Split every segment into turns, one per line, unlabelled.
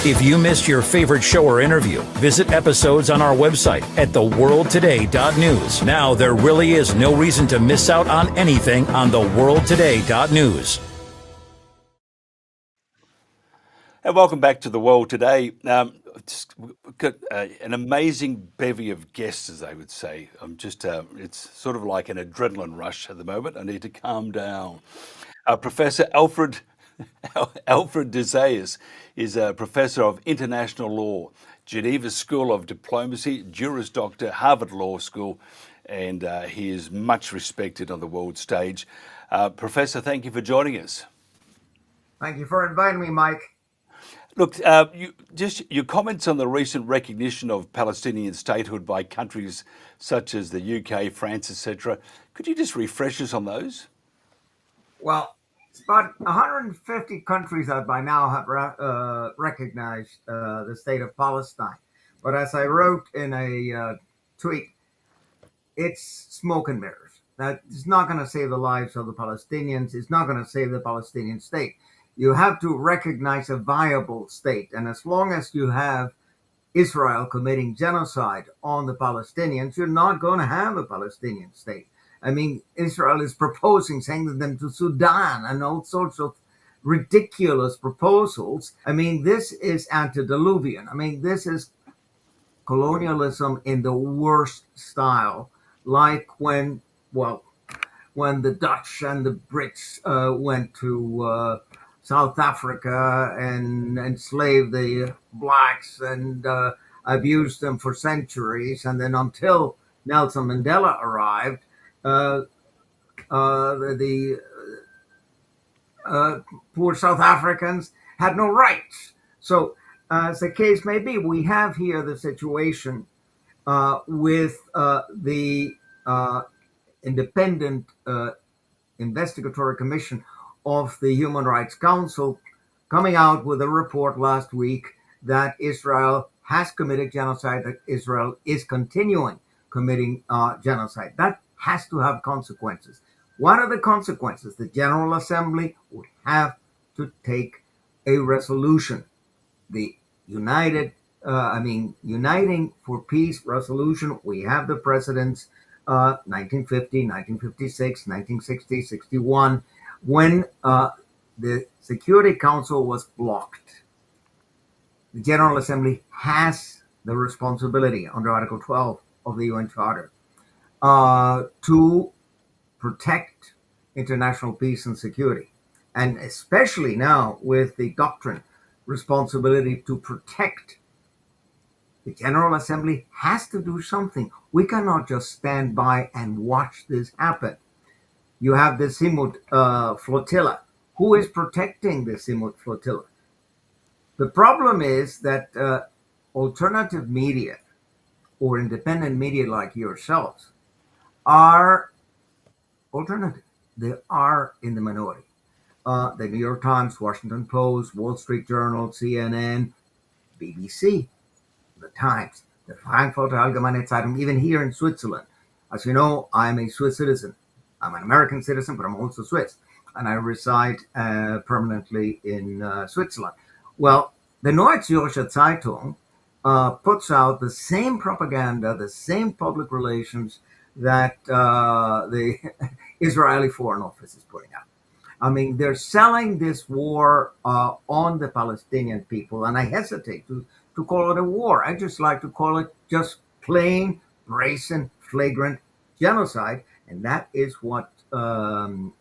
If you missed your favorite show or interview, visit episodes on our website at theworldtoday.news. Now there really is no reason to miss out on anything on theworldtoday.news.
And welcome back to The World Today. We've got an amazing bevy of guests, as they would say. It's sort of like an adrenaline rush at the moment. I need to calm down. Professor Alfred De Zayas is a professor of international law, Geneva School of Diplomacy, Juris Doctor, Harvard Law School, and he is much respected on the world stage. Professor, thank you for joining us.
Thank you for inviting me, Mike.
Look, your comments on the recent recognition of Palestinian statehood by countries such as the UK, France, etc. Could you just refresh us on those?
Well, it's about 150 countries that by now have recognized the state of Palestine. But as I wrote in a tweet, it's smoke and mirrors. That is not going to save the lives of the Palestinians. It's not going to save the Palestinian state. You have to recognize a viable state. And as long as you have Israel committing genocide on the Palestinians, you're not going to have a Palestinian state. I mean, Israel is proposing sending them to Sudan and all sorts of ridiculous proposals. I mean, this is antediluvian. I mean, this is colonialism in the worst style, like when the Dutch and the Brits went to South Africa and enslaved the blacks and abused them for centuries. And then until Nelson Mandela arrived, the poor South Africans had no rights. So as the case may be, we have here the situation with the independent investigatory commission of the Human Rights Council coming out with a report last week that Israel has committed genocide, that Israel is continuing committing genocide. That has to have consequences. What are the consequences? The General Assembly would have to take a resolution. The Uniting for Peace resolution, we have the president's 1950, 1956, 1960, 61, when the Security Council was blocked. The General Assembly has the responsibility under Article 12 of the UN Charter to protect international peace and security. And especially now with the doctrine responsibility to protect, the General Assembly has to do something. We cannot just stand by and watch this happen. You have the Simut flotilla. Who is protecting the Simut flotilla? The problem is that alternative media or independent media like yourselves are alternative. They are in the minority. The New York Times, Washington Post, Wall Street Journal, CNN, BBC, the Times, the Frankfurter Allgemeine Zeitung, even here in Switzerland. As you know, I'm a Swiss citizen. I'm an American citizen, but I'm also Swiss, and I reside permanently in Switzerland. Well, the Neue Zürcher Zeitung puts out the same propaganda, the same public relations that the Israeli Foreign Office is putting out. I mean, they're selling this war on the Palestinian people, and I hesitate to call it a war. I just like to call it just plain, brazen, flagrant genocide. And that is what Navi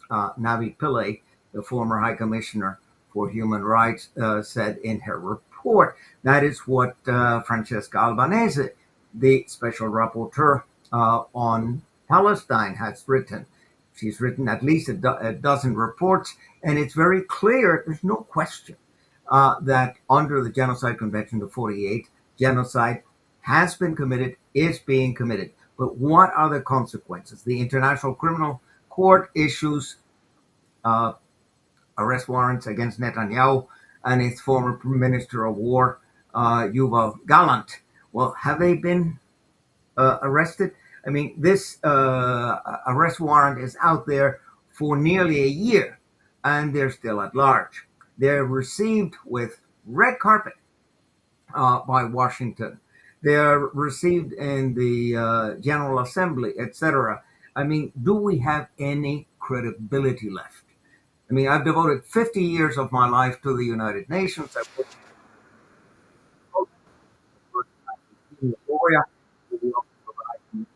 Pillay, the former High Commissioner for Human Rights, said in her report. That is what Francesca Albanese, the Special Rapporteur on Palestine, has written. She's written at least a dozen reports, and it's very clear, there's no question, that under the Genocide Convention of 48, genocide has been committed, is being committed. But what are the consequences? The International Criminal Court issues arrest warrants against Netanyahu and his former Minister of War, Yuval Gallant. Well, have they been arrested? I mean, this arrest warrant is out there for nearly a year, and they're still at large. They're received with red carpet by Washington. They are received in the General Assembly, etc. I mean, do we have any credibility left? I mean, I've devoted 50 years of my life to the United Nations. I've worked in Victoria with the Office of Human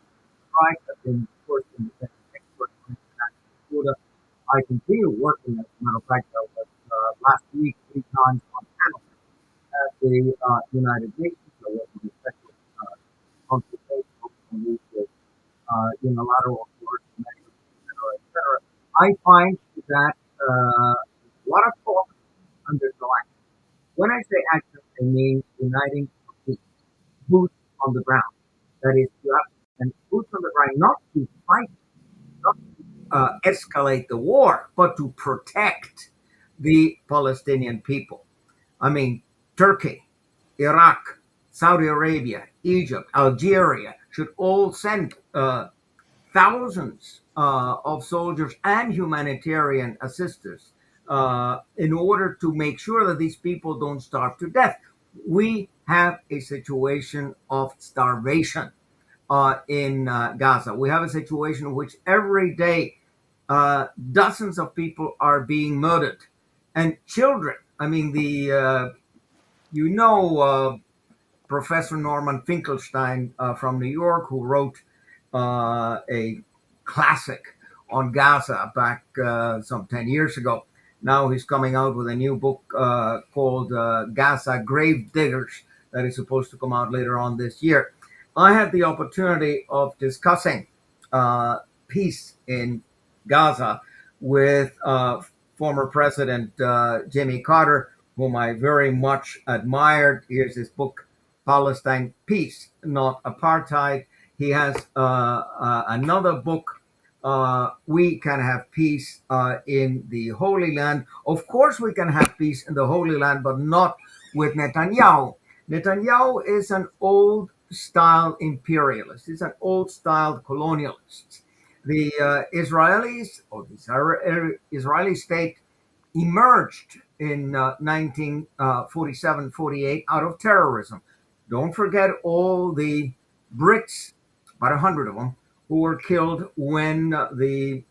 Rights. I've been, of course, independent expert on international order. I continue working, as a matter of fact, I was last week 3 times on panel at the United Nations. I was in the special consultation on these unilateral coercive measures, etc., etc. I find that a lot of talk under the line. When I say action, I mean uniting the boots on the ground. That is, you have and boots on the ground, not to fight, not to escalate the war, but to protect the Palestinian people. I mean, Turkey, Iraq, Saudi Arabia, Egypt, Algeria should all send thousands of soldiers and humanitarian assistance in order to make sure that these people don't starve to death. We have a situation of starvation in Gaza. We have a situation in which every day dozens of people are being murdered, and children. I mean, you know Professor Norman Finkelstein from New York, who wrote a classic on Gaza back some 10 years ago. Now he's coming out with a new book called Gaza Grave Diggers that is supposed to come out later on this year. I had the opportunity of discussing peace in Gaza with former President Jimmy Carter, whom I very much admired. Here's his book, Palestine Peace, Not Apartheid. He has another book, We Can Have Peace in the Holy Land. Of course, we can have peace in the Holy Land, but not with Netanyahu. Netanyahu is an old style imperialist. He's an old style colonialist. The Israelis, or the Israeli state, emerged in 1947-48 out of terrorism. Don't forget all the Brits, about 100 of them, who were killed when the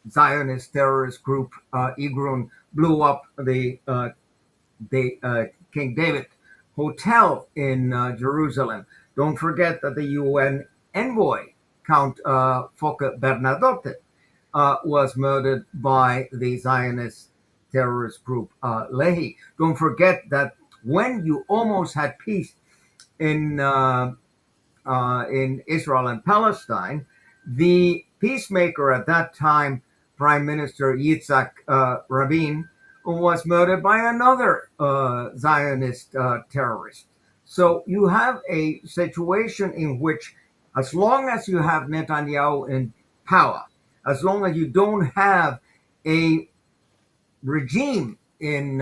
Zionist terrorist group Irgun blew up the King David Hotel in Jerusalem. Don't forget that the UN envoy, Count Fokke Bernadotte, was murdered by the Zionist terrorist group Lehi. Don't forget that when you almost had peace in Israel and Palestine, the peacemaker at that time, Prime Minister Yitzhak Rabin, was murdered by another Zionist terrorist. So you have a situation in which, as long as you have Netanyahu in power, as long as you don't have a regime in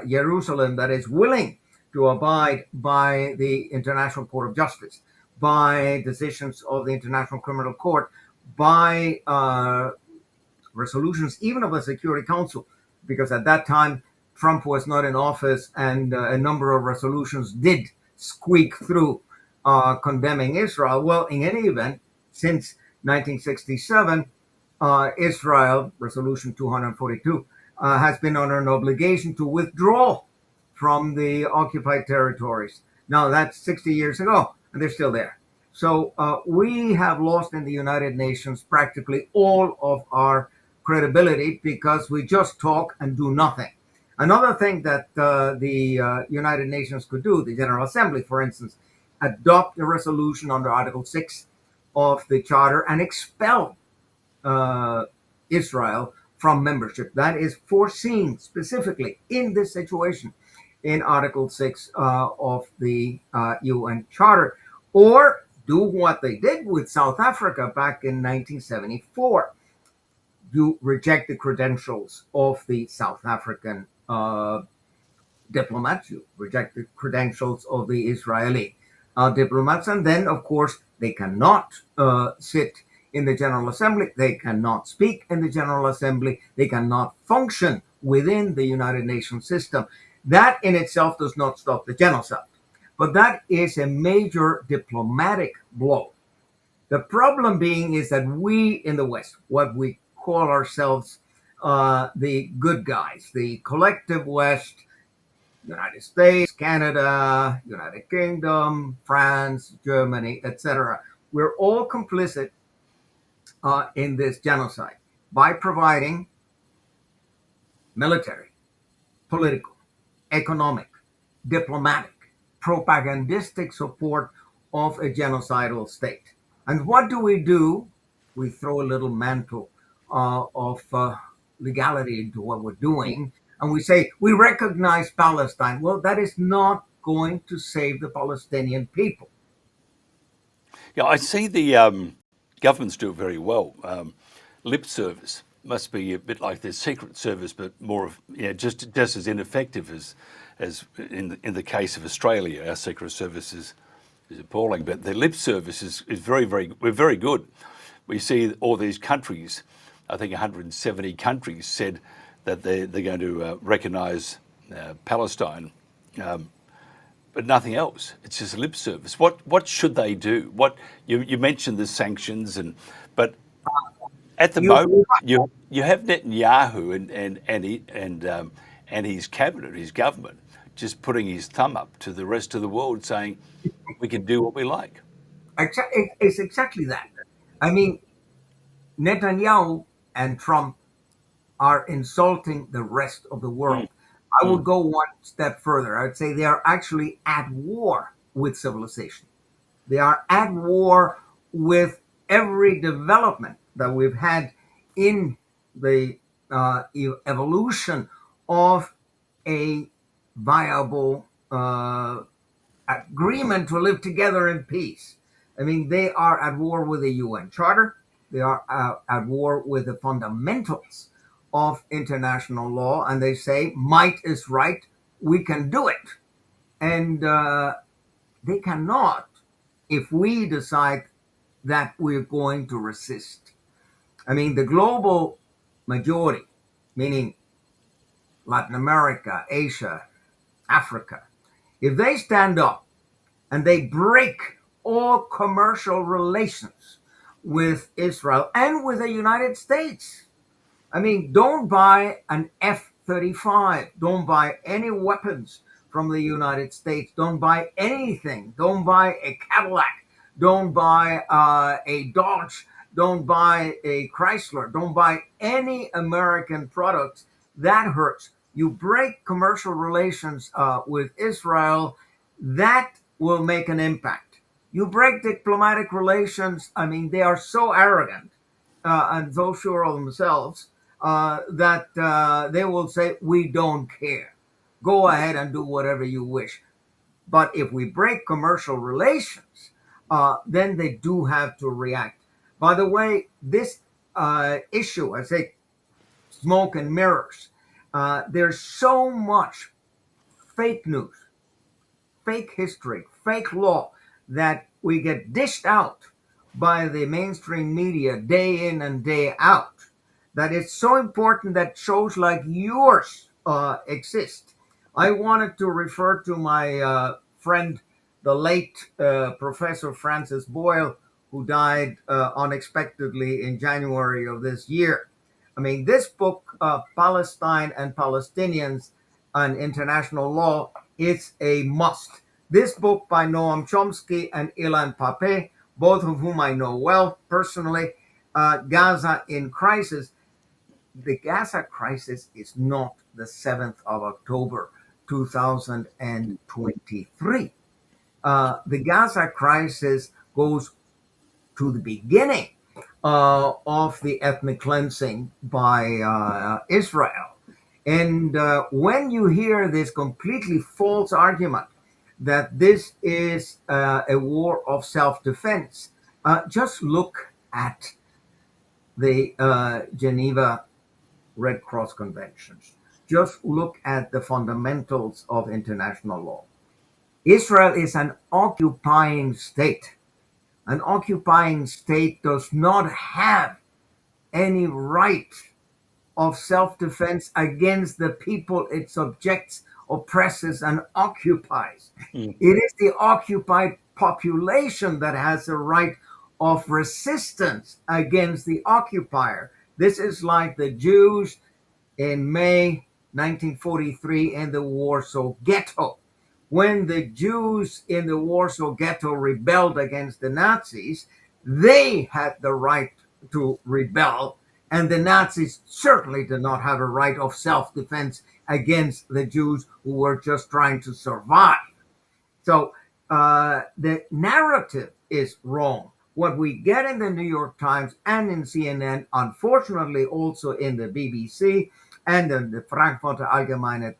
Jerusalem that is willing to abide by the International Court of Justice, by decisions of the International Criminal Court, by resolutions even of the Security Council, because at that time Trump was not in office and a number of resolutions did squeak through condemning Israel. Well, in any event, since 1967, Israel, Resolution 242, has been under an obligation to withdraw from the occupied territories. Now, that's 60 years ago, and they're still there. So we have lost in the United Nations practically all of our credibility because we just talk and do nothing. Another thing that the United Nations could do, the General Assembly, for instance, adopt a resolution under Article 6 of the Charter and expel Israel from membership. That is foreseen specifically in this situation in Article 6 of the UN Charter. Or do what they did with South Africa back in 1974. You reject the credentials of the South African diplomats. You reject the credentials of the Israeli diplomats. And then, of course, they cannot sit in the General Assembly. They cannot speak in the General Assembly. They cannot function within the United Nations system. That in itself does not stop the genocide. But that is a major diplomatic blow. The problem being is that we in the West, what we call ourselves the good guys, the collective West, United States, Canada, United Kingdom, France, Germany, etc., we're all complicit in this genocide by providing military, political, economic, diplomatic, propagandistic support of a genocidal state. And what do? We throw a little mantle of legality into what we're doing, and we say we recognize Palestine. Well, that is not going to save the Palestinian people.
Yeah, I see the governments do it very well. Lip service must be a bit like their secret service, but more of just as ineffective as in the case of Australia. Our secret service is appalling, but their lip service is we're very good. We see all these countries, I think 170 countries said that they're going to recognise Palestine. But nothing else. It's just lip service. What should they do? What you mentioned the sanctions, but at the moment you have Netanyahu and his cabinet, his government, just putting his thumb up to the rest of the world, saying we can do what we like.
It's exactly that. I mean, Netanyahu and Trump are insulting the rest of the world. I would go one step further. I would say they are actually at war with civilization. They are at war with every development that we've had in the evolution of a viable agreement to live together in peace. I mean, they are at war with the UN Charter. They are at war with the fundamentals of international law, and they say might is right, we can do it. And they cannot if we decide that we're going to resist. I mean, the global majority, meaning Latin America, Asia, Africa, if they stand up and they break all commercial relations with Israel and with the United States, I mean, don't buy an F-35. Don't buy any weapons from the United States. Don't buy anything. Don't buy a Cadillac. Don't buy a Dodge. Don't buy a Chrysler. Don't buy any American products. That hurts. You break commercial relations with Israel, that will make an impact. You break diplomatic relations. I mean, they are so arrogant and so sure of themselves that they will say, we don't care. Go ahead and do whatever you wish. But if we break commercial relations, then they do have to react. By the way, this issue, I say smoke and mirrors, there's so much fake news, fake history, fake law that we get dished out by the mainstream media day in and day out, that it's so important that shows like yours exist. I wanted to refer to my friend, the late Professor Francis Boyle, who died unexpectedly in January of this year. I mean, this book, Palestine and Palestinians and International Law, is a must. This book by Noam Chomsky and Ilan Pappé, both of whom I know well personally, Gaza in Crisis. The Gaza crisis is not the 7th of October, 2023. The Gaza crisis goes to the beginning of the ethnic cleansing by Israel. And when you hear this completely false argument that this is a war of self-defense, just look at the Geneva Red Cross conventions. Just look at the fundamentals of international law. Israel is an occupying state. An occupying state does not have any right of self-defense against the people it subjects oppresses and occupies.
Mm.
It is the occupied population that has the right of resistance against the occupier. This is like the Jews in May 1943 in the Warsaw Ghetto. When the Jews in the Warsaw Ghetto rebelled against the Nazis, they had the right to rebel, and the Nazis certainly did not have a right of self-defense against the Jews who were just trying to survive. So the narrative is wrong. What we get in the New York Times and in CNN, unfortunately also in the BBC and in the Frankfurter Allgemeine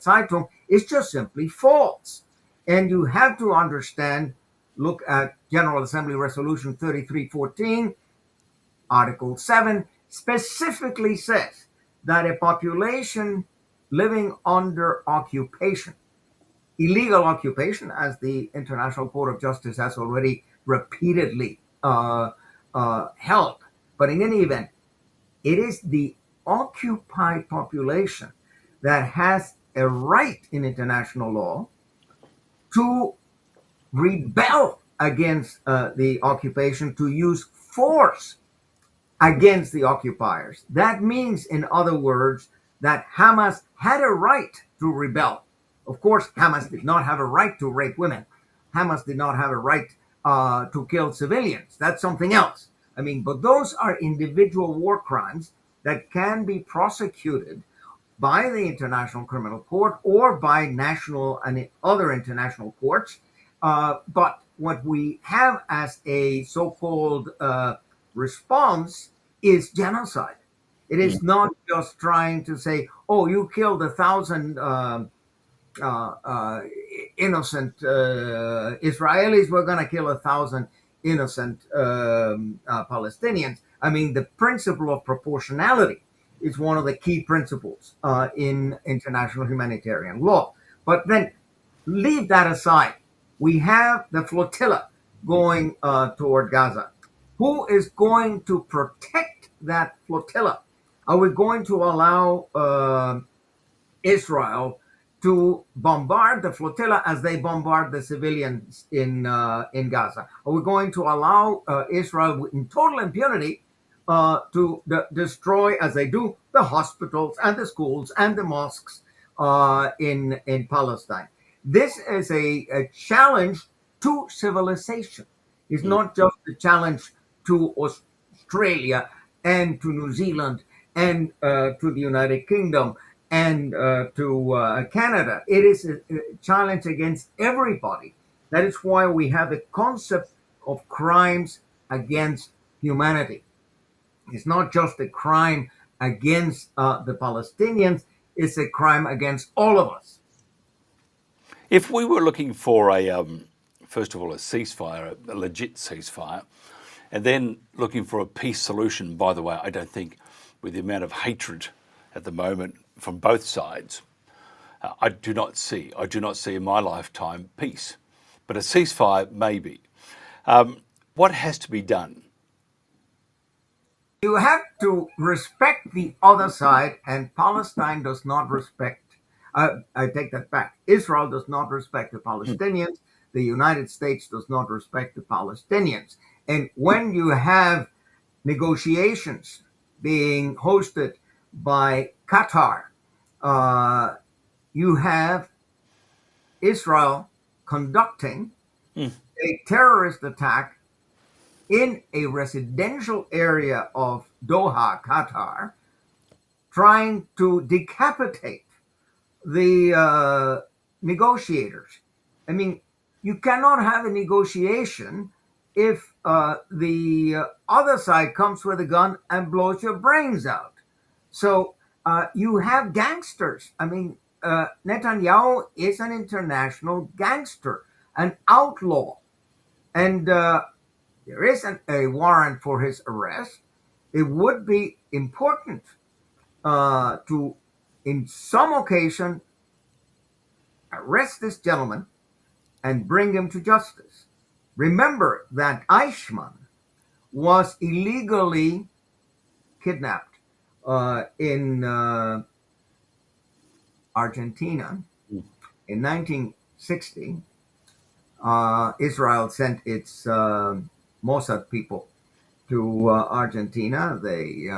Zeitung, is just simply false. And you have to understand, look at General Assembly Resolution 3314, Article 7, specifically says that a population living under occupation, illegal occupation, as the International Court of Justice has already repeatedly held. But in any event, it is the occupied population that has a right in international law to rebel against the occupation, to use force against the occupiers. That means, in other words, that Hamas had a right to rebel. Of course, Hamas did not have a right to rape women. Hamas did not have a right to kill civilians. That's something else. I mean, but those are individual war crimes that can be prosecuted by the International Criminal Court or by national and other international courts. But what we have as a so-called response is genocide. It is not just trying to say, oh, you killed 1,000 innocent Israelis, we're going to kill 1,000 innocent Palestinians. I mean, the principle of proportionality is one of the key principles in international humanitarian law. But then leave that aside. We have the flotilla going toward Gaza. Who is going to protect that flotilla? Are we going to allow Israel to bombard the flotilla as they bombard the civilians in Gaza? Are we going to allow Israel in total impunity to destroy, as they do, the hospitals and the schools and the mosques in Palestine? This is a challenge to civilization. It's not just a challenge to Australia and to New Zealand and to the United Kingdom and to Canada. It is a challenge against everybody. That is why we have the concept of crimes against humanity. It's not just a crime against the Palestinians, it's a crime against all of us.
If we were looking for first of all, a ceasefire, a legit ceasefire, and then looking for a peace solution, by the way, I don't think with the amount of hatred at the moment from both sides, I do not see in my lifetime peace, but a ceasefire maybe. What has to be done?
You have to respect the other side, and Palestine does not respect. I take that back. Israel does not respect the Palestinians. The United States does not respect the Palestinians. And when you have negotiations being hosted by Qatar, you have Israel conducting a terrorist attack in a residential area of Doha, Qatar, trying to decapitate the negotiators. I mean, you cannot have a negotiation if the other side comes with a gun and blows your brains out. So you have gangsters. I mean, Netanyahu is an international gangster, an outlaw. And there isn't a warrant for his arrest. It would be important to, in some occasion, arrest this gentleman and bring him to justice. Remember that Eichmann was illegally kidnapped in Argentina In 1960, Israel sent its Mossad people to Argentina. They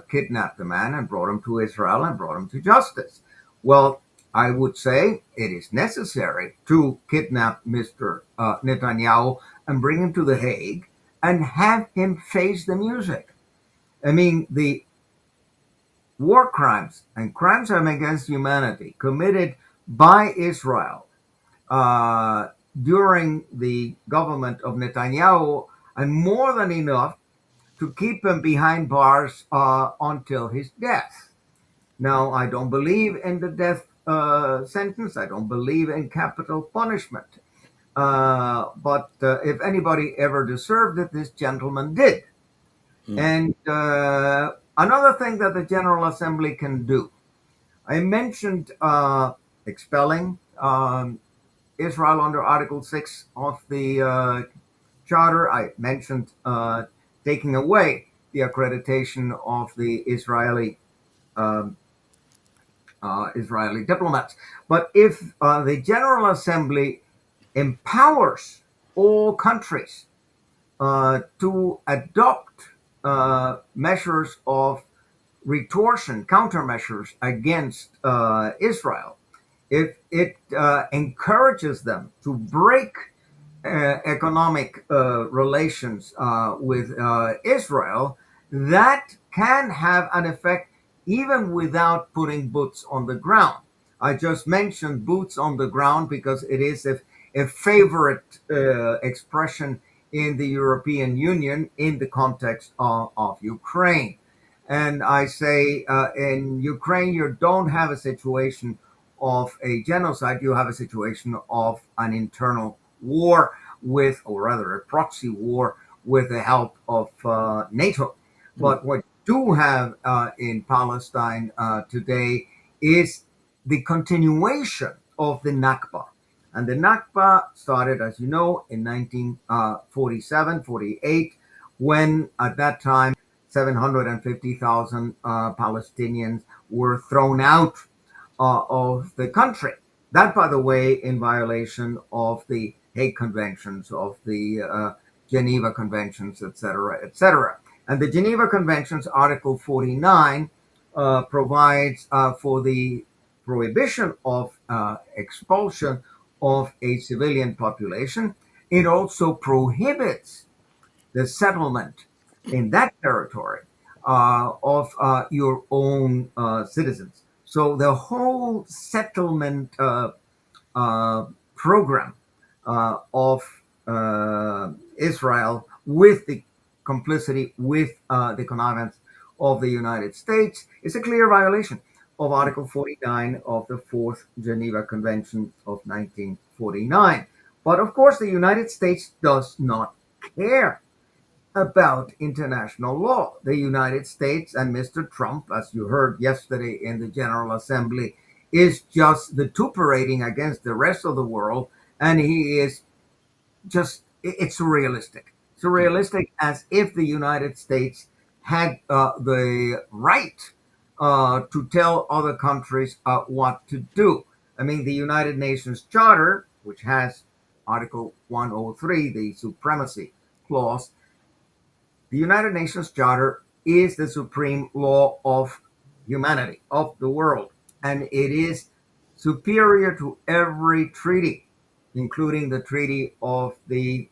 kidnapped the man and brought him to Israel and brought him to justice. Well, I would say it is necessary to kidnap Mr. Netanyahu and bring him to The Hague and have him face the music. I mean, the war crimes and crimes against humanity committed by Israel uh, during the government of Netanyahu are more than enough to keep him behind bars until his death. Now, I don't believe in the death sentence. I don't believe in capital punishment. But if anybody ever deserved it, this gentleman did. And another thing that the General Assembly can do, I mentioned expelling Israel under Article 6 of the Charter. I mentioned taking away the accreditation of the um, Israeli diplomats. But if the General Assembly empowers all countries to adopt measures of retortion, countermeasures against Israel, if it encourages them to break economic relations with Israel, that can have an effect even without putting boots on the ground. I just mentioned boots on the ground because it is a favorite expression in the European Union in the context of Ukraine. And I say in Ukraine, you don't have a situation of a genocide, you have a situation of an internal war with, or rather a proxy war with the help of NATO. But what you do have in Palestine today is the continuation of the Nakba. And the Nakba started, as you know, in 1947, 48, when at that time 750,000 Palestinians were thrown out of the country. That, by the way, in violation of the Hague Conventions, of the Geneva Conventions, etc., etc. And the Geneva Conventions, Article 49, provides for the prohibition of expulsion of a civilian population. It also prohibits the settlement in that territory of your own citizens. So the whole settlement program of Israel, with the complicity, with the connivance of the United States, is a clear violation of Article 49 of the Fourth Geneva Convention of 1949. But of course, the United States does not care about international law. The United States and Mr. Trump, as you heard yesterday in the General Assembly, is just vituperating against the rest of the world, and he is just, it's surrealistic. Surrealistic, as if the United States had the right to tell other countries what to do. I mean, the United Nations Charter, which has Article 103, the supremacy clause, the United Nations Charter is the supreme law of humanity, of the world, and it is superior to every treaty, including the Treaty of the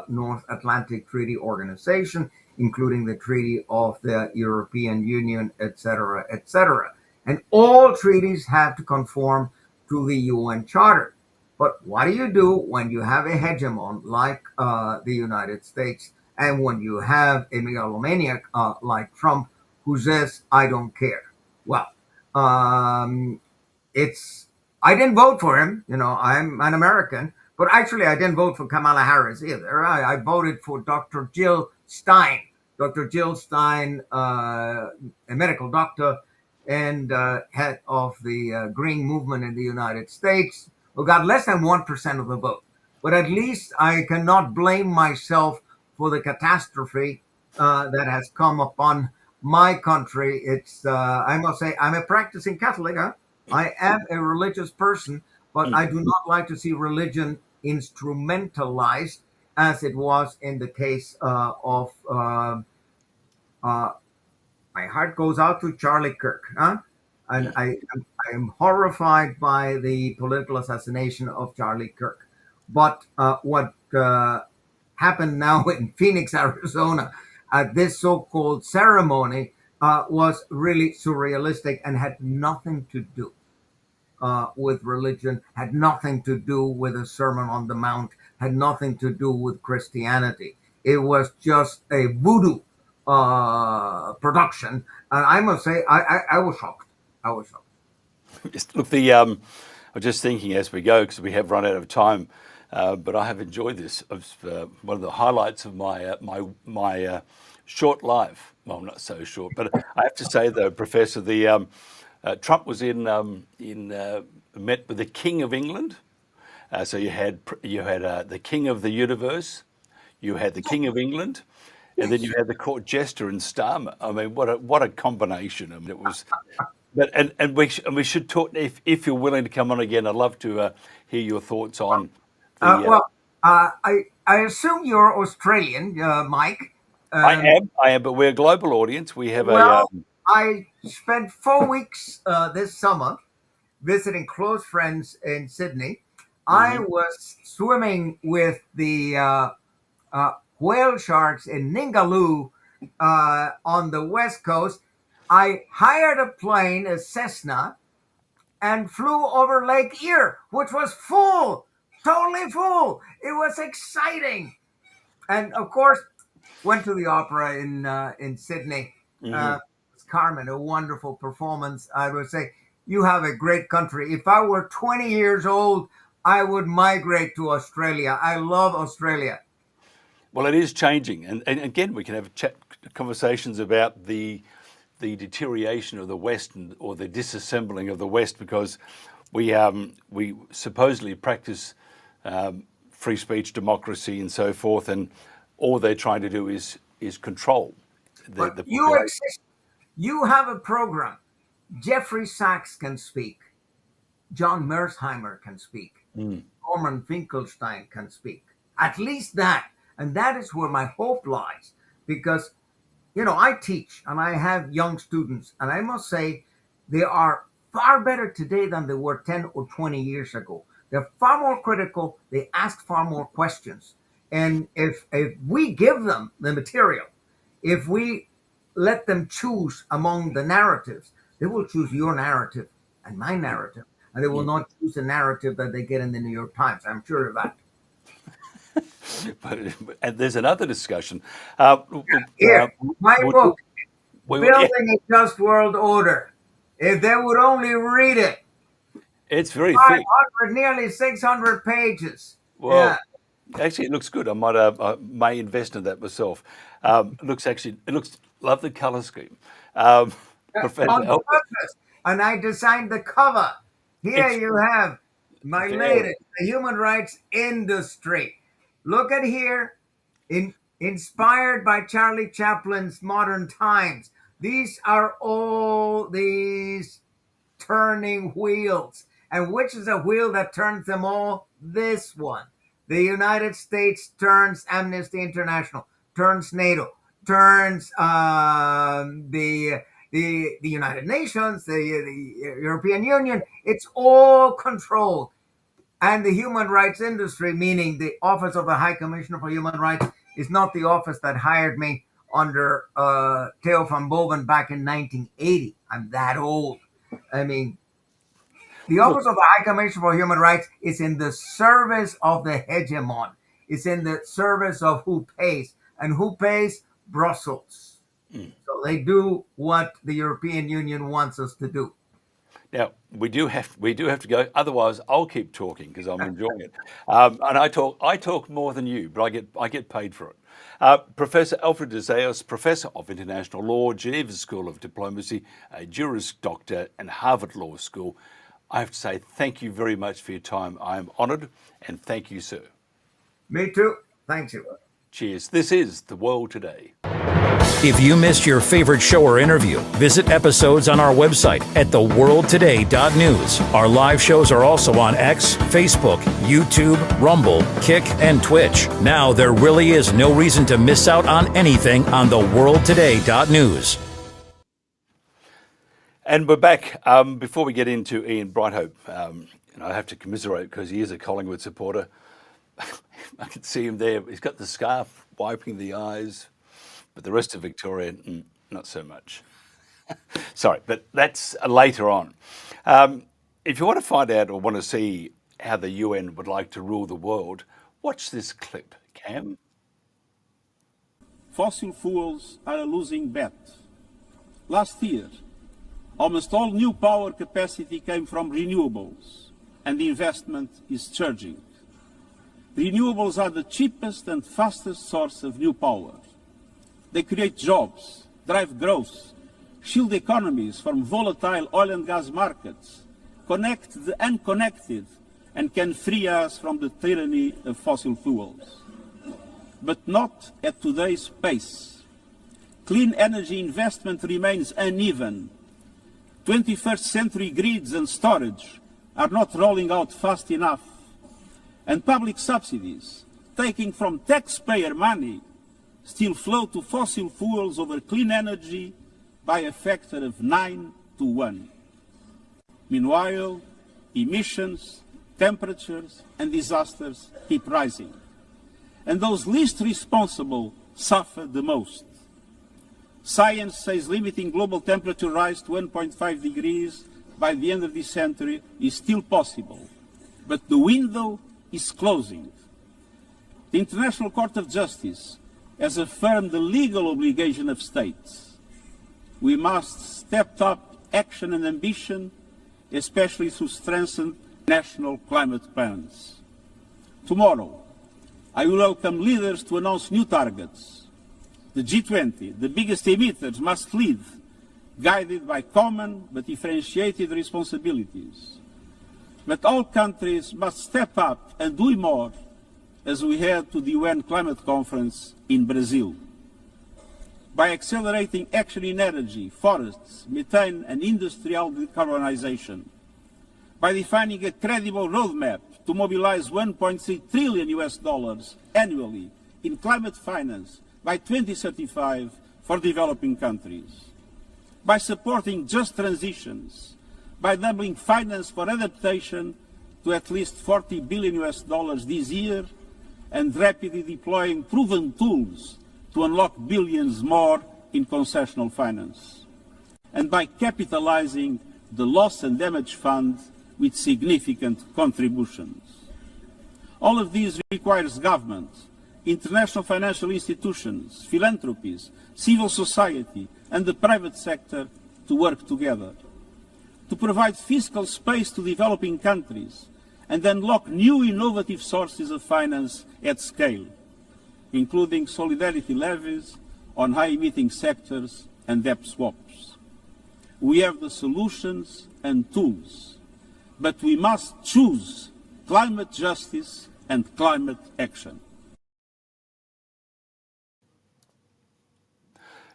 North Atlantic Treaty Organization, including the Treaty of the European Union, etc., etc. And all treaties have to conform to the UN Charter. But what do you do when you have a hegemon like the United States, and when you have a megalomaniac like Trump who says, I don't care? Well, it's, I didn't vote for him. You know, I'm an American, but actually I didn't vote for Kamala Harris either. I voted for Dr. Jill Stein. Dr. Jill Stein, a medical doctor and head of the Green Movement in the United States, who got less than 1% of the vote. But at least I cannot blame myself for the catastrophe that has come upon my country. It's, I must say, I'm a practicing Catholic, huh? I am a religious person, but I do not like to see religion instrumentalized as it was in the case of uh, my heart goes out to Charlie Kirk, huh? And I am horrified by the political assassination of Charlie Kirk. But what happened now in Phoenix, Arizona, at this so-called ceremony was really surrealistic and had nothing to do with religion, had nothing to do with a Sermon on the Mount, had nothing to do with Christianity. It was just a voodoo production, and I must say, I was shocked. I was shocked.
Look, I'm just thinking as we go because we have run out of time, but I have enjoyed this. One of the highlights of my short life. Well, not so short, but I have to say, though, Professor, Trump was met with the King of England. So you had the King of the Universe, you had the King of England, and then you had the court jester and Starmer. I mean, what a combination! I mean, it was. But we should talk if you're willing to come on again. I'd love to hear your thoughts on.
I assume you're Australian, Mike.
I am, but we're a global audience. We have
I spent 4 weeks this summer visiting close friends in Sydney. I was swimming with the whale sharks in Ningaloo on the west coast. I hired a plane, a Cessna, and flew over Lake Erie, which was full, totally full. It was exciting. And of course, went to the opera in Sydney. Carmen, a wonderful performance. I would say, you have a great country. If I were 20 years old, I would migrate to Australia. I love Australia.
Well, it is changing, and again, we can have conversations about the deterioration of the West or the disassembling of the West, because we supposedly practice free speech, democracy, and so forth, and all they're trying to do is control the
population. You have a program. Jeffrey Sachs can speak. John Mersheimer can speak. Norman Finkelstein can speak. At least that. And that is where my hope lies. Because, I teach and I have young students. And I must say, they are far better today than they were 10 or 20 years ago. They're far more critical. They ask far more questions. And if we give them the material, if we let them choose among the narratives, they will choose your narrative and my narrative. And they will not choose the narrative that they get in the New York Times. I'm sure of that.
And there's another discussion.
My book, Building a Just World Order. If they would only read it.
It's very
500, nearly 600 pages.
Well, actually, it looks good. I may invest in that myself. Love the color scheme. Professor,
and I designed the cover. Here you have my latest, the human rights industry. Look at here, inspired by Charlie Chaplin's Modern Times. These are all these turning wheels. And which is a wheel that turns them all? This one. The United States turns Amnesty International, turns NATO, turns the United Nations, the European Union. It's all controlled. And the human rights industry, meaning the Office of the High Commissioner for Human Rights, is not the office that hired me under Theo van Boven back in 1980. I'm that old. I mean, the Office of the High Commissioner for Human Rights is in the service of the hegemon. It's in the service of who pays. And who pays? Brussels. So they do what the European Union wants us to do.
Now, we do have to go. Otherwise, I'll keep talking because I'm enjoying it. And I talk more than you, but I get paid for it. Professor Alfred De Zayas, Professor of International Law, Geneva School of Diplomacy, a Juris Doctor, and Harvard Law School. I have to say thank you very much for your time. I am honoured, and thank you, sir.
Me too. Thank you.
Cheers. This is The World Today.
If you missed your favorite show or interview, visit episodes on our website at theworldtoday.news. Our live shows are also on X, Facebook, YouTube, Rumble, Kick, and Twitch. Now there really is no reason to miss out on anything on theworldtoday.news.
And we're back. Before we get into Ian Brighthope, and I have to commiserate because he is a Collingwood supporter. I can see him there. He's got the scarf wiping the eyes, but the rest of Victoria, not so much. Sorry, but that's later on. If you want to find out or want to see how the UN would like to rule the world, watch this clip, Cam.
Fossil fuels are a losing bet. Last year, almost all new power capacity came from renewables, and the investment is surging. Renewables are the cheapest and fastest source of new power. They create jobs, drive growth, shield economies from volatile oil and gas markets, connect the unconnected, and can free us from the tyranny of fossil fuels. But not at today's pace. Clean energy investment remains uneven. 21st century grids and storage are not rolling out fast enough. And public subsidies, taking from taxpayer money, still flow to fossil fuels over clean energy by a factor of 9 to 1. Meanwhile, emissions, temperatures, and disasters keep rising. And those least responsible suffer the most. Science says limiting global temperature rise to 1.5 degrees by the end of this century is still possible, but the window is closing. The International Court of Justice has affirmed the legal obligation of states. We must step up action and ambition, especially through strengthened national climate plans. Tomorrow, I will welcome leaders to announce new targets. The G20, the biggest emitters, must lead, guided by common but differentiated responsibilities. But all countries must step up and do more as we head to the UN Climate Conference in Brazil. By accelerating action in energy, forests, methane and industrial decarbonization. By defining a credible roadmap to mobilize $1.3 trillion annually in climate finance by 2035 for developing countries. By supporting just transitions, by doubling finance for adaptation to at least $40 billion this year, and rapidly deploying proven tools to unlock billions more in concessional finance. And by capitalizing the Loss and Damage Fund with significant contributions. All of these requires government, international financial institutions, philanthropies, civil society, and the private sector to work together, to provide fiscal space to developing countries and unlock new innovative sources of finance at scale, including solidarity levies on high-emitting sectors and debt swaps. We have the solutions and tools, but we must choose climate justice and climate action.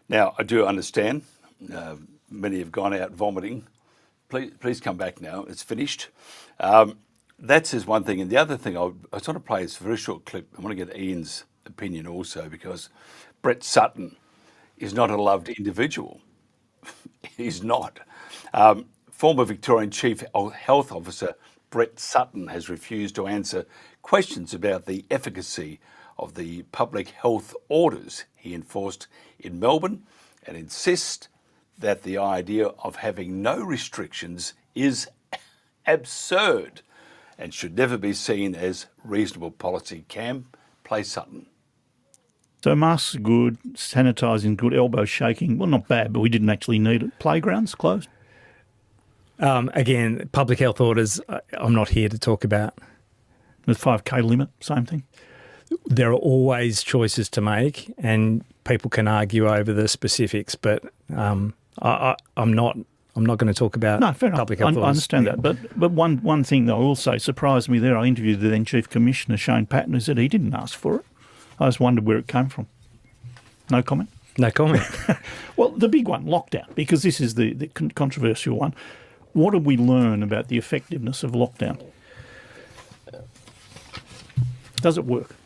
Now, I do understand many have gone out vomiting. Please come back now. It's finished. That's his one thing. And the other thing, I just want to play this very short clip. I want to get Ian's opinion also, because Brett Sutton is not a loved individual. He's not. Former Victorian Chief Health Officer Brett Sutton has refused to answer questions about the efficacy of the public health orders he enforced in Melbourne, and insists that the idea of having no restrictions is absurd and should never be seen as reasonable policy. Cam, play Sutton.
So masks are good, sanitising good, elbow shaking, well, not bad, but we didn't actually need it. Playgrounds closed?
Again, public health orders, I'm not here to talk about.
The 5K limit, same thing?
There are always choices to make, and people can argue over the specifics, but I'm not going to talk about public health orders.
I understand that. But one thing that also surprised me there, I interviewed the then Chief Commissioner, Shane Patton, who said he didn't ask for it. I just wondered where it came from. No comment?
No comment.
Well, the big one, lockdown, because this is the controversial one. What did we learn about the effectiveness of lockdown? Does it work?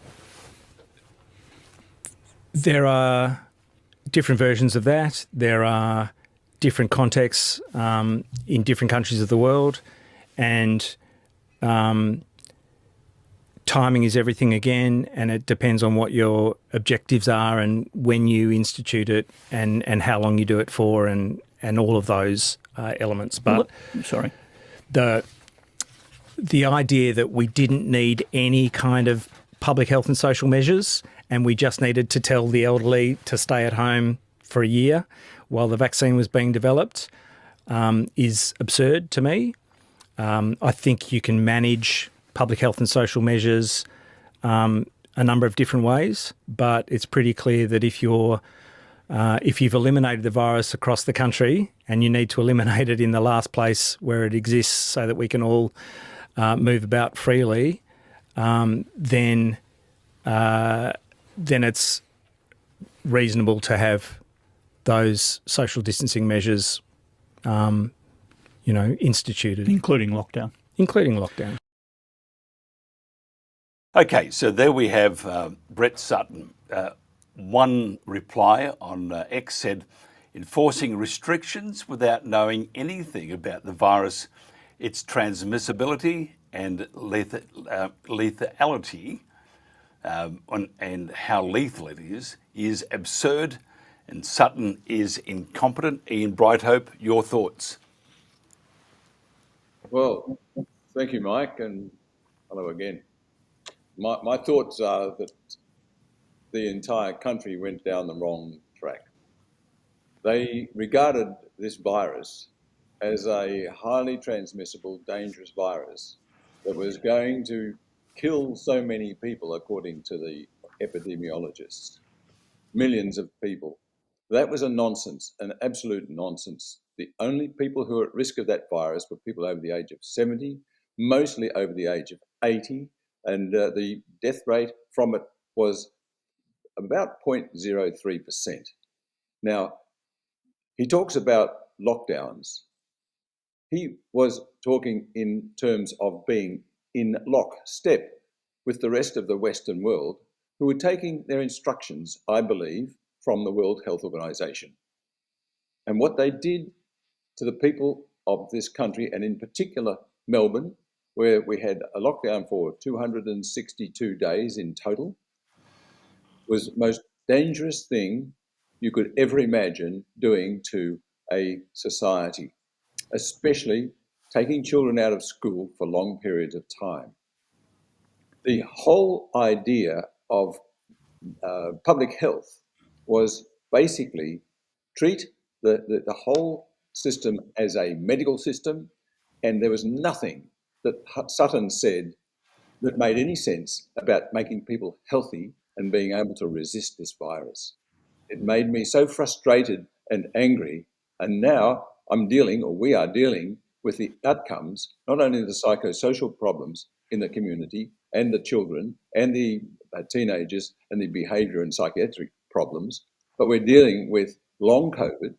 There are different versions of that. There are different contexts in different countries of the world, and timing is everything again, and it depends on what your objectives are and when you institute it and how long you do it for and all of those elements. But the idea that we didn't need any kind of public health and social measures and we just needed to tell the elderly to stay at home for a year while the vaccine was being developed is absurd to me. I think you can manage public health and social measures a number of different ways, but it's pretty clear that if you've eliminated the virus across the country and you need to eliminate it in the last place where it exists so that we can all move about freely, then it's reasonable to have those social distancing measures, instituted,
including lockdown.
Okay, so there we have Brett Sutton. One reply on X said, enforcing restrictions without knowing anything about the virus, its transmissibility and lethality, and how lethal it is absurd, and Sutton is incompetent. Ian Brighthope, your thoughts?
Well, thank you, Mike, and hello again. My thoughts are that the entire country went down the wrong track. They regarded this virus as a highly transmissible, dangerous virus that was going to kill so many people, according to the epidemiologists, millions of people. That was a nonsense, an absolute nonsense. The only people who were at risk of that virus were people over the age of 70, mostly over the age of 80, and the death rate from it was about 0.03%. Now, he talks about lockdowns. He was talking in terms of being in lockstep with the rest of the Western world, who were taking their instructions, I believe, from the World Health Organization. And what they did to the people of this country, and in particular Melbourne, where we had a lockdown for 262 days in total, was the most dangerous thing you could ever imagine doing to a society, especially taking children out of school for long periods of time. The whole idea of public health was basically treat the whole system as a medical system, and there was nothing that Sutton said that made any sense about making people healthy and being able to resist this virus. It made me so frustrated and angry, and now we are dealing with the outcomes, not only the psychosocial problems in the community and the children and the teenagers and the behaviour and psychiatric problems, but we're dealing with long COVID,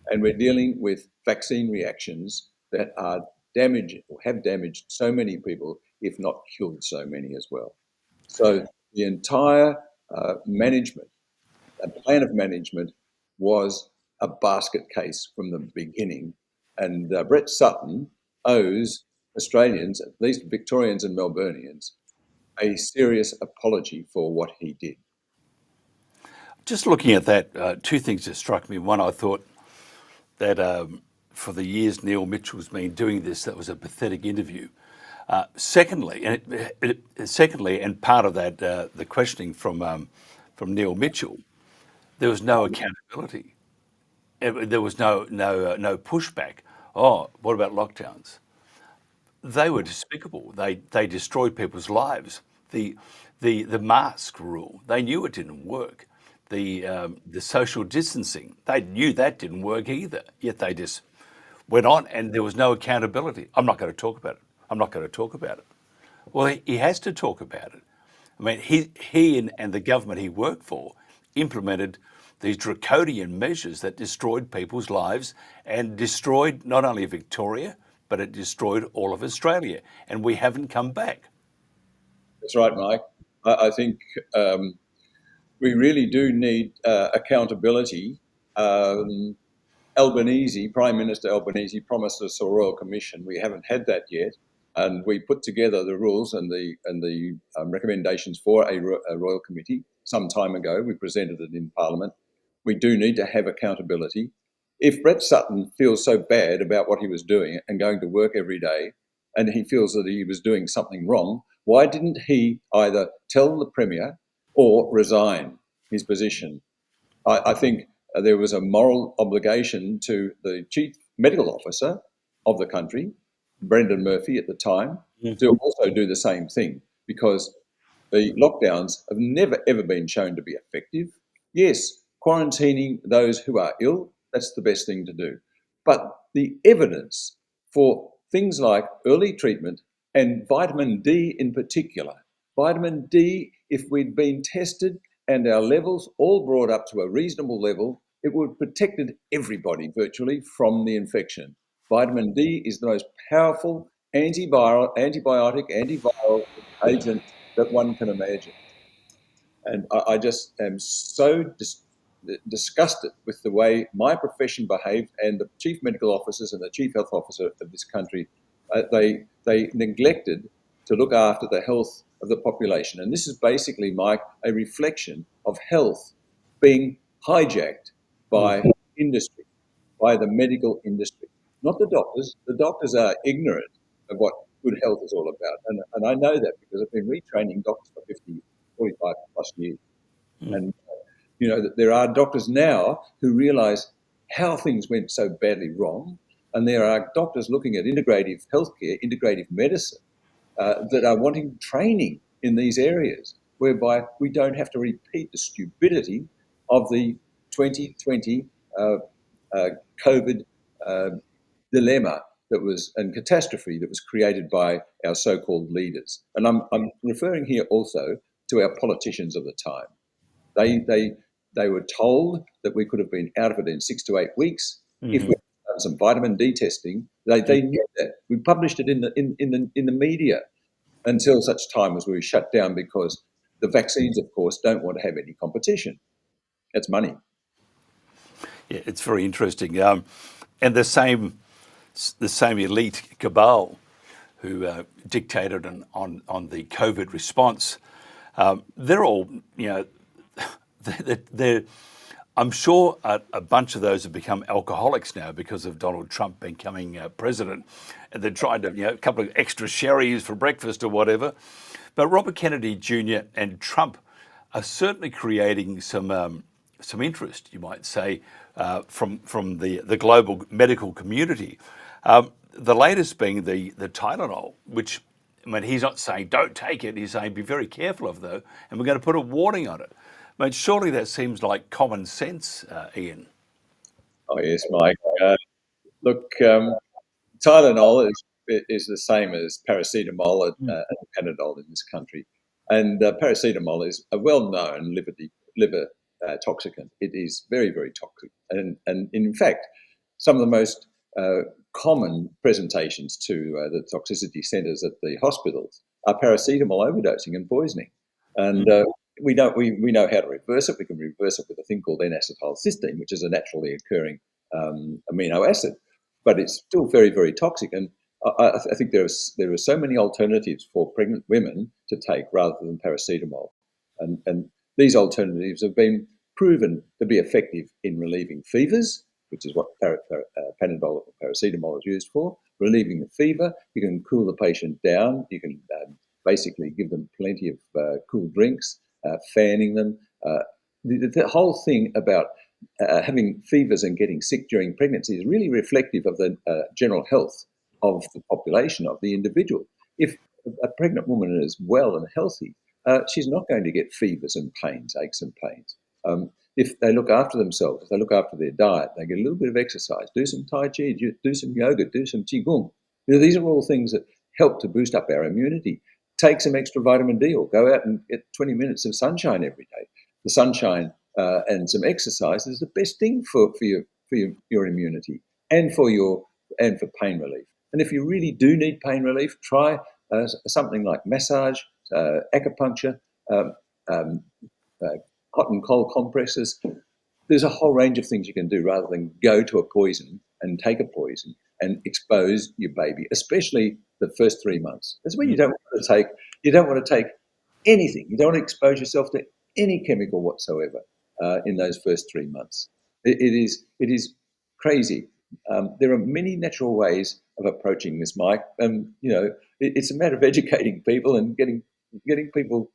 and we're dealing with vaccine reactions that are damaged or have damaged so many people, if not killed so many as well. So the entire management, a plan of management, was a basket case from the beginning. And Brett Sutton owes Australians, at least Victorians and Melburnians, a serious apology for what he did.
Just looking at that, two things that struck me. One, I thought that for the years Neil Mitchell's been doing this, that was a pathetic interview. Secondly, and part of that, the questioning from Neil Mitchell, there was no accountability. There was no pushback. Oh, what about lockdowns? They were despicable. They destroyed people's lives. The mask rule, they knew it didn't work. The social distancing, they knew that didn't work either. Yet they just went on, and there was no accountability. I'm not going to talk about it. Well, he has to talk about it. I mean, he and the government he worked for implemented these draconian measures that destroyed people's lives and destroyed not only Victoria, but it destroyed all of Australia. And we haven't come back.
That's right, Mike. I think we really do need accountability. Prime Minister Albanese promised us a royal commission. We haven't had that yet, and we put together the rules and the recommendations for a royal committee some time ago. We presented it in Parliament. We do need to have accountability. If Brett Sutton feels so bad about what he was doing and going to work every day, and he feels that he was doing something wrong, why didn't he either tell the Premier or resign his position? I think there was a moral obligation to the Chief Medical Officer of the country, Brendan Murphy at the time, to also do the same thing, because the lockdowns have never, ever been shown to be effective. Yes, quarantining those who are ill, that's the best thing to do. But the evidence for things like early treatment and vitamin D in particular, vitamin D, if we'd been tested and our levels all brought up to a reasonable level, it would have protected everybody virtually from the infection. Vitamin D is the most powerful antibiotic, antiviral agent that one can imagine. And I just am so disgusted with the way my profession behaved, and the chief medical officers and the chief health officer of this country. They neglected to look after the health of the population. And this is basically, Mike, a reflection of health being hijacked by industry, by the medical industry, not the doctors. The doctors are ignorant of what good health is all about. And I know that because I've been retraining doctors for 45 plus years. And you know that there are doctors now who realise how things went so badly wrong, and there are doctors looking at integrative healthcare, integrative medicine, that are wanting training in these areas, whereby we don't have to repeat the stupidity of the 2020 COVID dilemma and catastrophe that was created by our so-called leaders. And I'm referring here also to our politicians of the time. They were told that we could have been out of it in 6 to 8 weeks if we had done some vitamin D testing. They knew that. We published it in the media until such time as we were shut down, because the vaccines, of course, don't want to have any competition. It's money.
Yeah, it's very interesting. And the same elite cabal who dictated on the COVID response, they're all, I'm sure a bunch of those have become alcoholics now because of Donald Trump becoming president, and they're trying to, a couple of extra sherries for breakfast or whatever. But Robert Kennedy Jr. and Trump are certainly creating some interest, you might say, from the global medical community. The latest being the Tylenol, which, I mean, he's not saying don't take it. He's saying be very careful of though, and we're going to put a warning on it. I mean, surely that seems like common sense, Ian.
Oh yes, Mike. Look, Tylenol is the same as paracetamol and Panadol in this country, and paracetamol is a well-known liver toxicant. It is very, very toxic, and in fact, some of the most common presentations to the toxicity centres at the hospitals are paracetamol overdosing and poisoning, and we know how to reverse it. We can reverse it with a thing called N-acetylcysteine, which is a naturally occurring amino acid, but it's still very, very toxic. And I think there are so many alternatives for pregnant women to take rather than paracetamol, and these alternatives have been proven to be effective in relieving fevers, which is what Panadol or paracetamol is used for, relieving the fever. You can cool the patient down. You can basically give them plenty of cool drinks, fanning them. The whole thing about having fevers and getting sick during pregnancy is really reflective of the general health of the population, of the individual. If a pregnant woman is well and healthy, she's not going to get fevers and pains, aches and pains. If they look after themselves, if they look after their diet, they get a little bit of exercise, do some Tai Chi, do some yoga, do some Qigong. These are all things that help to boost up our immunity. Take some extra vitamin D or go out and get 20 minutes of sunshine every day. The sunshine and some exercise is the best thing for your immunity and for pain relief. And if you really do need pain relief, try something like massage, acupuncture, hot and cold compresses. There's a whole range of things you can do rather than go to a poison and take a poison and expose your baby, especially the first 3 months. That's when you don't want to take anything. You don't want to expose yourself to any chemical whatsoever in those first 3 months. It is crazy. There are many natural ways of approaching this, Mike. It's a matter of educating people and getting people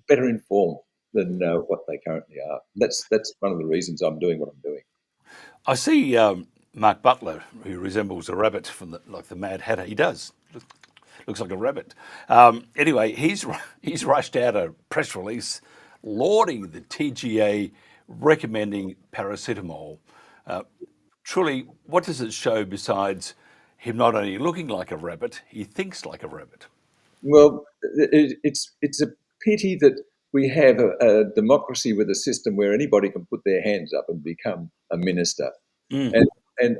better informed than what they currently are. That's one of the reasons I'm doing what I'm doing.
I see Mark Butler, who resembles a rabbit from the Mad Hatter. He does. Looks like a rabbit. Anyway, he's rushed out a press release lauding the TGA recommending paracetamol. Truly, what does it show besides him not only looking like a rabbit, he thinks like a rabbit?
Well, it's a pity that we have a democracy with a system where anybody can put their hands up and become a minister. And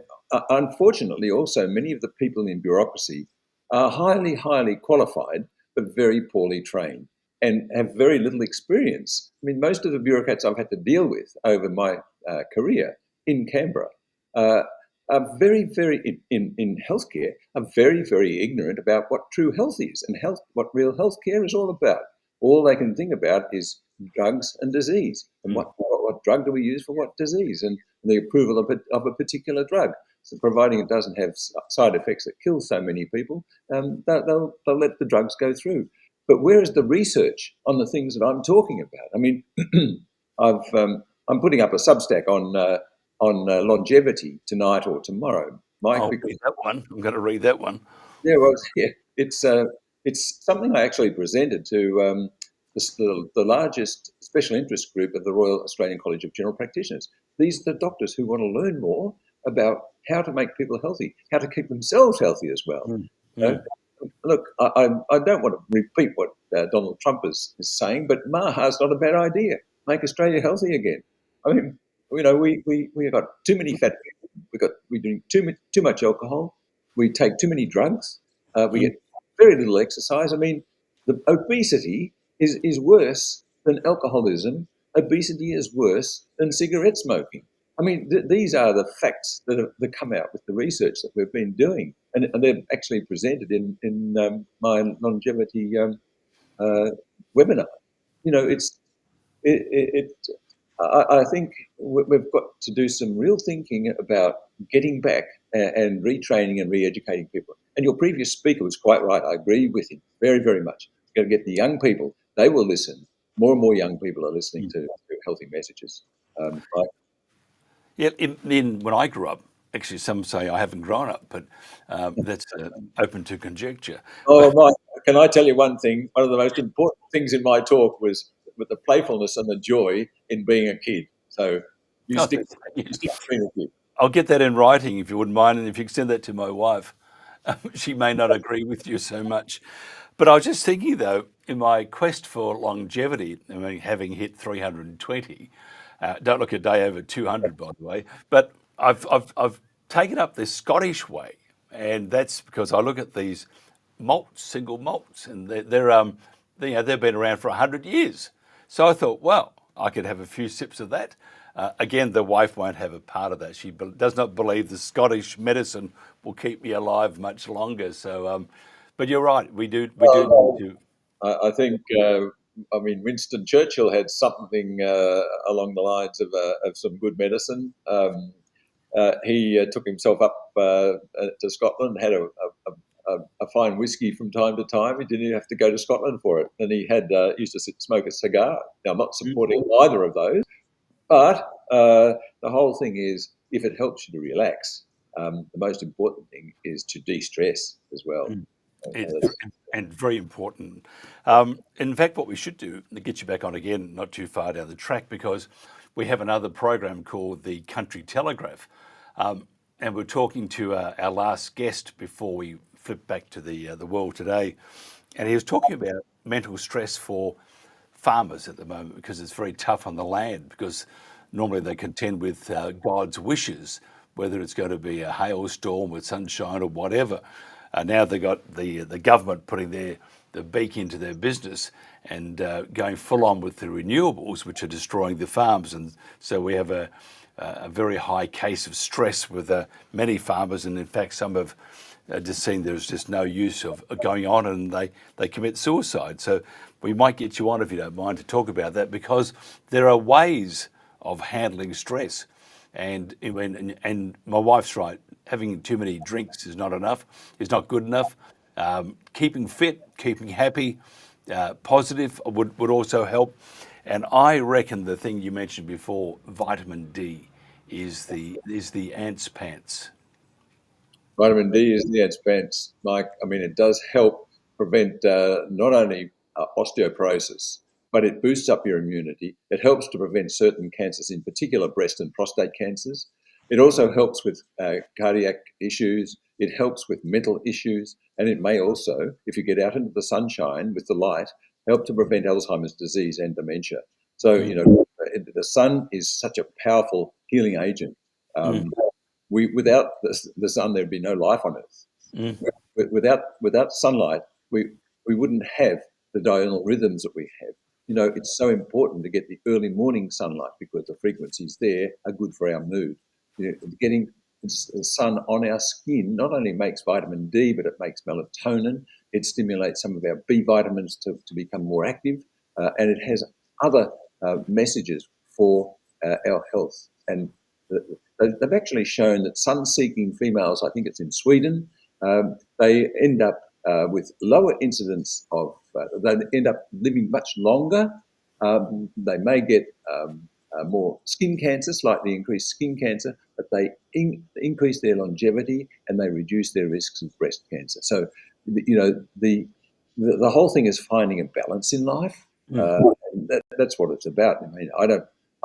unfortunately, also, many of the people in bureaucracy are highly, highly qualified, but very poorly trained and have very little experience. I mean, most of the bureaucrats I've had to deal with over my career in Canberra are very, very, in healthcare, are very, very ignorant about what true health is and what real healthcare is all about. All they can think about is drugs and disease, and what drug do we use for what disease, and the approval of a particular drug. So providing it doesn't have side effects that kill so many people, they'll let the drugs go through. But where is the research on the things that I'm talking about? I mean, I'm putting up a Substack on longevity tonight or tomorrow, Mike.
I'll read that one. I'm going to read that one.
Yeah, well, yeah, it's something I actually presented to the largest special interest group of the Royal Australian College of General Practitioners. These are the doctors who want to learn more about how to make people healthy, how to keep themselves healthy as well. Look, I don't want to repeat what Donald Trump is saying, but Maha's not a bad idea. Make Australia healthy again. I mean, we got too many fat people. We drink too much alcohol. We take too many drugs. We get very little exercise. I mean, the obesity is worse than alcoholism. Obesity is worse than cigarette smoking. I mean, these are the facts that come out with the research that we've been doing, and they're actually presented in my longevity webinar. You know, I think we've got to do some real thinking about getting back and retraining and re-educating people. And your previous speaker was quite right. I agree with him very, very much. You've got to get the young people. They will listen. More and more young people are listening to healthy messages.
Yeah, when I grew up, actually some say I haven't grown up, but that's open to conjecture.
Oh, Mike, can I tell you one thing? One of the most important things in my talk was with the playfulness and the joy in being a kid. So you stick being a kid.
I'll get that in writing if you wouldn't mind, and if you extend that to my wife, she may not agree with you so much. But I was just thinking, though, in my quest for longevity, I mean, having hit 320, don't look a day over 200, by the way, but I've taken up this Scottish way, and that's because I look at these malts, single malts, and they've been around for 100 years. So I thought, well, I could have a few sips of that. Again, the wife won't have a part of that. She does not believe the Scottish medicine will keep me alive much longer. So, but you're right, we do need to.
I think, Winston Churchill had something along the lines of some good medicine. He took himself up to Scotland, had a fine whiskey from time to time. He didn't even have to go to Scotland for it. And he used to smoke a cigar. Now, I'm not supporting either of those, but the whole thing is, if it helps you to relax, the most important thing is to de-stress as well.
And very important. In fact, what we should do, to get you back on again, not too far down the track, because we have another program called the Country Telegraph. And we're talking to our last guest before we flip back to the world today. And he was talking about mental stress for farmers at the moment because it's very tough on the land, because normally they contend with God's wishes, whether it's going to be a hailstorm with sunshine or whatever. Now they got the government putting the beak into their business and going full on with the renewables, which are destroying the farms. And so we have a very high case of stress with many farmers, and in fact some have just seen there's just no use of going on, and they commit suicide. So we might get you on, if you don't mind, to talk about that, because there are ways of handling stress. And my wife's right, having too many drinks is not enough, is not good enough. Keeping fit, keeping happy, positive would also help. And I reckon the thing you mentioned before, vitamin D, is the ant's pants.
Vitamin D is the ant's pants, Mike. I mean, it does help prevent not only osteoporosis, but it boosts up your immunity. It helps to prevent certain cancers, in particular breast and prostate cancers. It also helps with cardiac issues. It helps with mental issues. And it may also, if you get out into the sunshine with the light, help to prevent Alzheimer's disease and dementia. So, the sun is such a powerful healing agent. Without the sun, there'd be no life on Earth. Without sunlight, we wouldn't have the diurnal rhythms that we have. It's so important to get the early morning sunlight because the frequencies there are good for our mood. Getting the sun on our skin not only makes vitamin D, but it makes melatonin. It stimulates some of our B vitamins to become more active, and it has other messages for our health. And they've actually shown that sun-seeking females, I think it's in Sweden, they end up with lower incidence of, they end up living much longer. They may get more skin cancer, slightly increased skin cancer, but they increase their longevity and they reduce their risks of breast cancer. So, the whole thing is finding a balance in life. And that's what it's about. I mean, I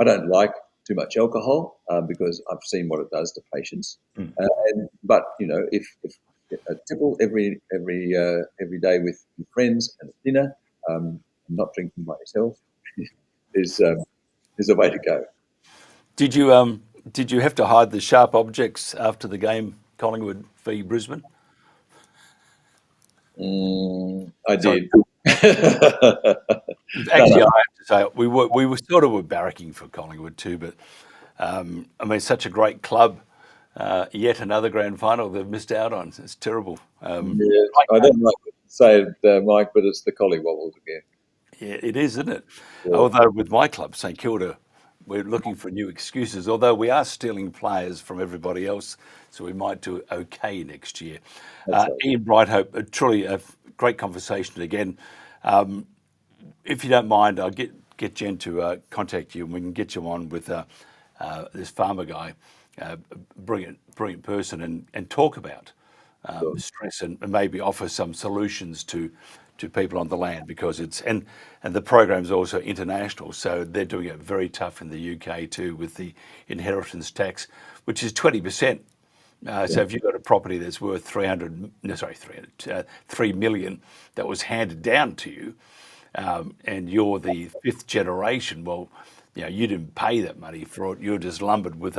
don't like too much alcohol because I've seen what it does to patients. But if a tipple every day with friends and a dinner, not drinking by yourself is a way to go.
Did you have to hide the sharp objects after the game, Collingwood v Brisbane?
I did.
Actually, I have to say we were sort of barracking for Collingwood too, but I mean, such a great club. Yet another grand final they've missed out on. It's terrible.
I don't like to say it, Mike, but it's the collywobbles again.
Yeah, it is, isn't it?
Yeah.
Although with my club, St Kilda, we're looking for new excuses. Although we are stealing players from everybody else, so we might do okay next year.
Right.
Ian Brighthope, truly a great conversation again. If you don't mind, I'll get Jen to contact you, and we can get you on with this farmer guy, brilliant person, and talk about stress and maybe offer some solutions to people on the land, because it's and the program's also international, so they're doing it very tough in the UK too with the inheritance tax, which is 20%. So if you've got a property that's worth 3 million that was handed down to you, and you're the fifth generation, well, you didn't pay that money for it. You're just lumbered with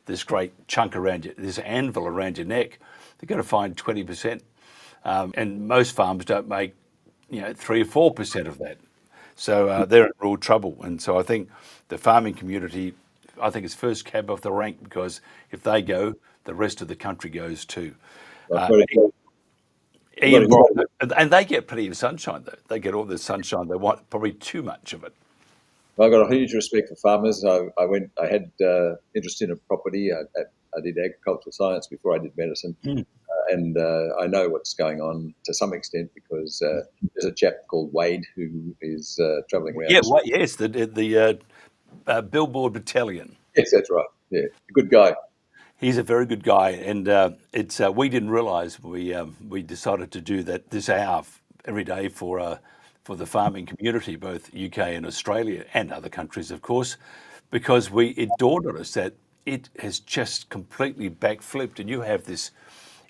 this great chunk around you, this anvil around your neck. They're going to find 20%, and most farms don't make 3 or 4% of that. So they're in real trouble. And so I think the farming community, I think it's first cab off the rank, because if they go, the rest of the country goes too. Ian, and they get plenty of sunshine though. They get all the sunshine they want, probably too much of it.
I've got a huge respect for farmers. I had interest in a property. I did agricultural science before I did medicine. And I know what's going on to some extent, because there's a chap called Wade who is travelling around.
Yes, the Billboard Battalion.
Yes, that's right. Yeah, good guy.
He's a very good guy, and it's we didn't realise we decided to do that this hour every day for the farming community, both UK and Australia and other countries, of course, because it dawned on us that it has just completely backflipped, and you have this.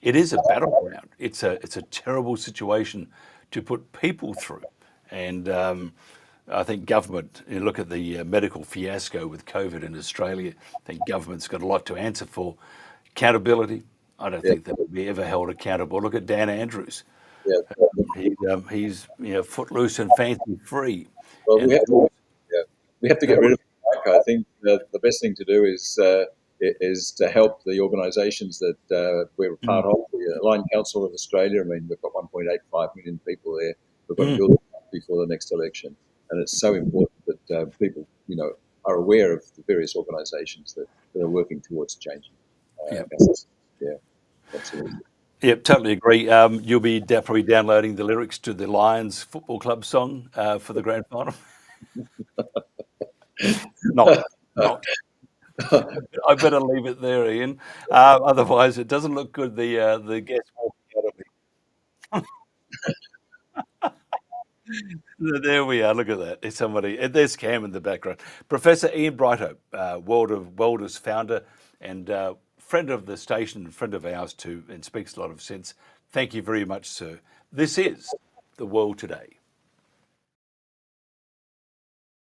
It is a battleground. It's a terrible situation to put people through, and I think government, you look at the medical fiasco with COVID in Australia, I think government's got a lot to answer for. Accountability, I don't think that will be ever held accountable. Look at Dan Andrews.
Yeah.
He's footloose and fancy free.
Well,
And
we have to get rid of it, Mike. I think that the best thing to do is to help the organisations that we're part of. The Aligned Council of Australia. I mean, we've got 1.85 million people there. We've got to build it up before the next election, and it's so important that people, are aware of the various organisations that are working towards changing. Absolutely.
Yep, totally agree. You'll be probably downloading the lyrics to the Lions Football Club song for the grand final. Not. I better leave it there, Ian. Otherwise, it doesn't look good. The guest walking out of me. There we are. Look at that. There's somebody. There's Cam in the background. Professor Ian Brighthope, Welders founder and friend of the station, friend of ours too, and speaks a lot of sense. Thank you very much, sir. This is The World Today.